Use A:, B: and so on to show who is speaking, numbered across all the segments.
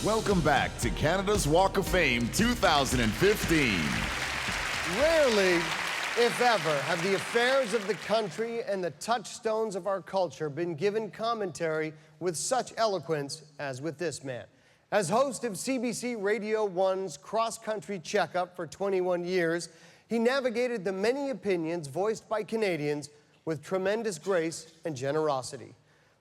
A: Welcome back to Canada's Walk of Fame 2015.
B: Rarely, if ever, have the affairs of the country and the touchstones of our culture been given commentary with such eloquence as with this man. As host of CBC Radio 1's Cross Country Checkup for 21 years, he navigated the many opinions voiced by Canadians with tremendous grace and generosity.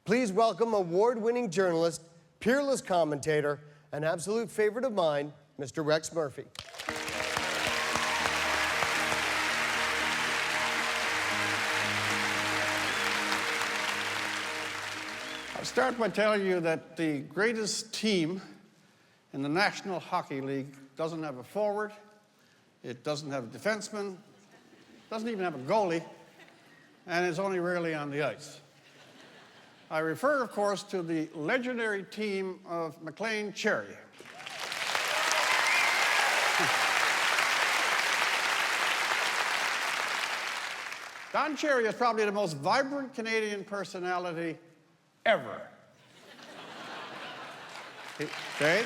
B: Please welcome award-winning journalist, peerless commentator, an absolute favorite of mine, Mr. Rex Murphy.
C: I'll start by telling you that the greatest team in the National Hockey League doesn't have a forward, it doesn't have a defenseman, doesn't even have a goalie, and is only rarely on the ice. I refer, of course, to the legendary team of MacLean Cherry. Don Cherry is probably the most vibrant Canadian personality ever. Okay?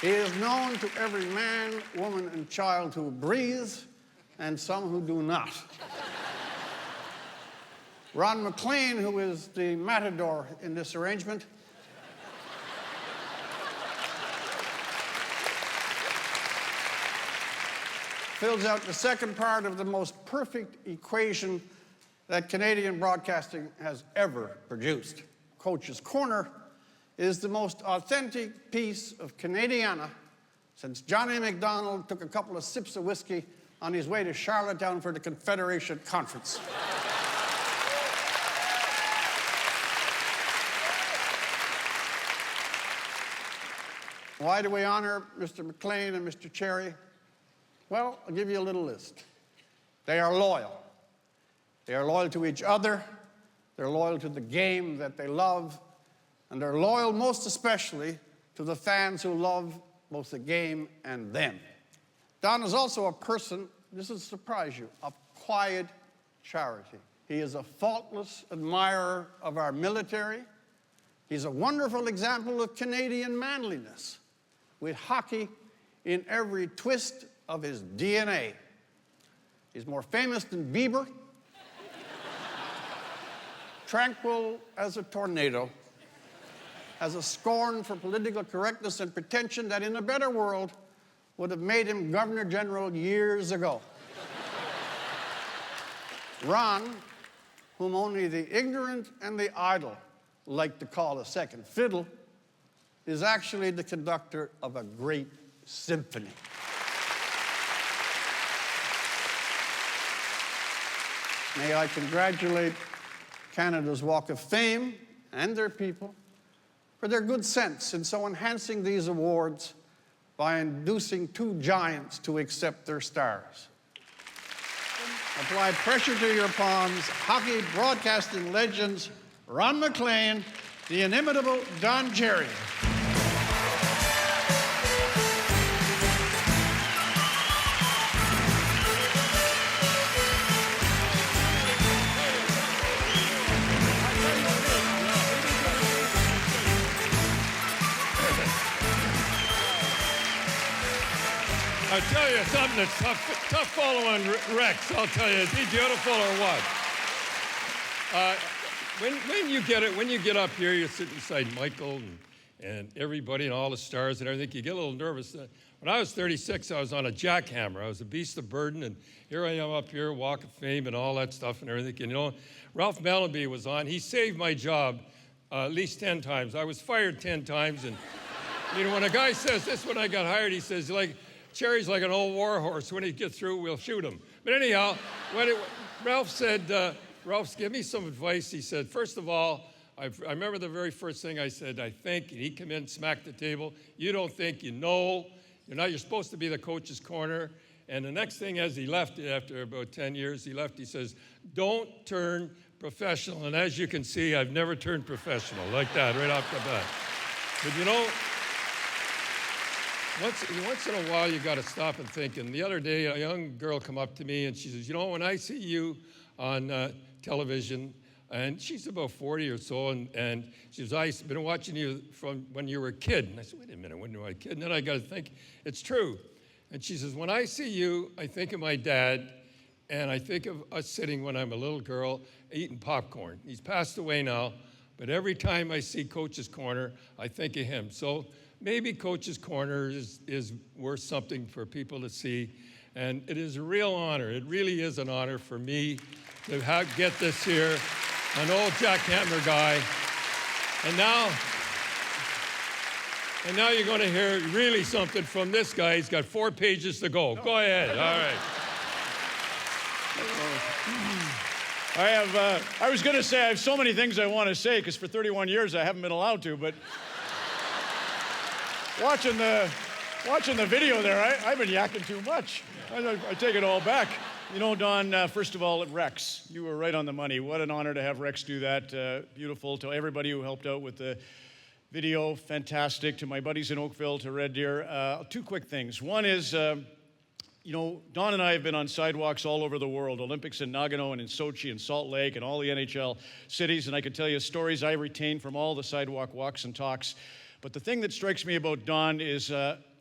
C: He is known to every man, woman, and child who breathes, and some who do not. Ron MacLean, who is the matador in this arrangement, fills out the second part of the most perfect equation that Canadian broadcasting has ever produced. Coach's Corner is the most authentic piece of Canadiana since Johnny MacDonald took a couple of sips of whiskey on his way to Charlottetown for the Confederation Conference. Why do we honor Mr. MacLean and Mr. Cherry? Well, I'll give you a little list. They are loyal. They are loyal to each other. They're loyal to the game that they love. And they're loyal most especially to the fans who love both the game and them. Don is also a person, this will surprise you, of quiet charity. He is a faultless admirer of our military. He's a wonderful example of Canadian manliness, with hockey in every twist of his DNA. He's more famous than Bieber, tranquil as a tornado, has a scorn for political correctness and pretension that in a better world would have made him Governor General years ago. Ron, whom only the ignorant and the idle like to call a second fiddle, is actually the conductor of a great symphony. May I congratulate Canada's Walk of Fame and their people for their good sense in so enhancing these awards by inducing two giants to accept their stars. Apply pressure to your palms, hockey broadcasting legends Ron MacLean, the inimitable Don Cherry.
D: I tell you something that's tough following Rex, I'll tell you. Is he beautiful or what? When you get up here, you sit beside Michael and everybody and all the stars and everything, you get a little nervous. When I was 36, I was on a jackhammer. I was a beast of burden, and here I am up here, Walk of Fame and all that stuff and everything. And you know, Ralph Mellanby was on. He saved my job at least 10 times. I was fired 10 times, and you know, when a guy says this, when I got hired, he says, Cherry's like an old war horse. When he gets through, we'll shoot him. But anyhow, Ralph said, Ralph, give me some advice. He said, first of all, I remember the very first thing I said, I think, and he came in, smacked the table. You don't think, you know. You're supposed to be the coach's corner. And the next thing as he left, after about 10 years, he says, don't turn professional. And as you can see, I've never turned professional like that, right off the bat. But you know, once in a while, you got to stop and think. And the other day, a young girl come up to me, and she says, you know, when I see you on television, And she's about 40 or so, and she says, I've been watching you from when you were a kid. And I said, wait a minute, when you were a kid? And then I got to think, it's true. And she says, when I see you, I think of my dad, and I think of us sitting when I'm a little girl eating popcorn. He's passed away now, but every time I see Coach's Corner, I think of him. So maybe Coach's Corner is worth something for people to see. And it is a real honor. It really is an honor for me to get this here. An old jackhammer guy. And now you're going to hear really something from this guy. He's got 4 pages to go. Go ahead. All right.
E: I was going to say I have so many things I want to say because for 31 years I haven't been allowed to, but watching the video there, I've been yakking too much. I take it all back. You know, Don, first of all, Rex, you were right on the money. What an honor to have Rex do that. Beautiful. To everybody who helped out with the video, fantastic. To my buddies in Oakville, to Red Deer. 2 quick things. One is, you know, Don and I have been on sidewalks all over the world, Olympics in Nagano and in Sochi and Salt Lake and all the NHL cities, and I can tell you stories I retain from all the sidewalk walks and talks. But the thing that strikes me about Don is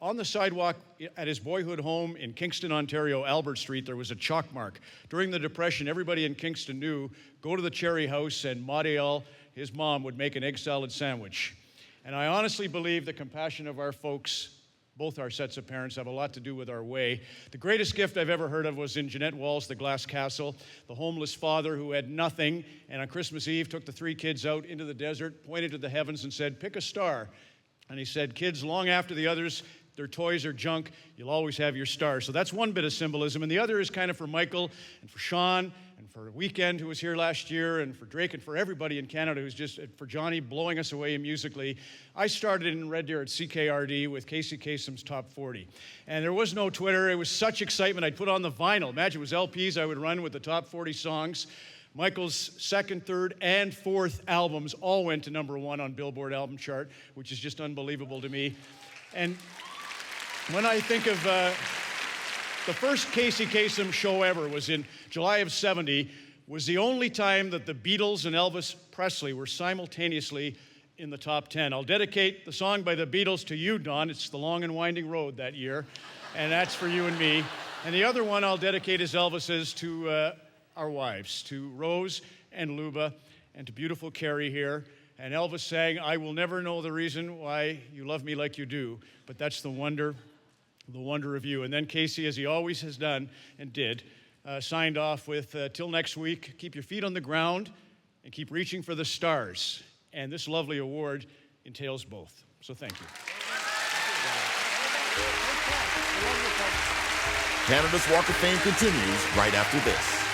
E: on the sidewalk at his boyhood home in Kingston, Ontario, Albert Street, there was a chalk mark. During the Depression, everybody in Kingston knew, go to the Cherry House and Marielle, his mom, would make an egg salad sandwich. And I honestly believe the compassion of our folks, both our sets of parents, have a lot to do with our way. The greatest gift I've ever heard of was in Jeanette Wall's The Glass Castle, the homeless father who had nothing, and on Christmas Eve took the 3 kids out into the desert, pointed to the heavens and said, pick a star. And he said, kids, long after the others, their toys are junk, you'll always have your star. So that's one bit of symbolism. And the other is kind of for Michael and for Sean and for Weekend, who was here last year, and for Drake and for everybody in Canada who's just, for Johnny blowing us away musically. I started in Red Deer at CKRD with Casey Kasem's Top 40. And there was no Twitter. It was such excitement. I'd put on the vinyl. Imagine it was LPs I would run with the top 40 songs. Michael's 2nd, 3rd, and 4th albums all went to #1 on Billboard album chart, which is just unbelievable to me. And when I think of the first Casey Kasem show ever was in July of '70, was the only time that the Beatles and Elvis Presley were simultaneously in the top 10. I'll dedicate the song by the Beatles to you, Don. It's The Long and Winding Road that year, and that's for you and me. And the other one I'll dedicate is Elvis's to our wives, to Rose and Luba, and to beautiful Carrie here. And Elvis sang, I will never know the reason why you love me like you do, but that's the wonder of you. And then Casey, as he always has done and did, signed off with, till next week, keep your feet on the ground and keep reaching for the stars. And this lovely award entails both. So thank you.
A: Canada's Walk of Fame continues right after this.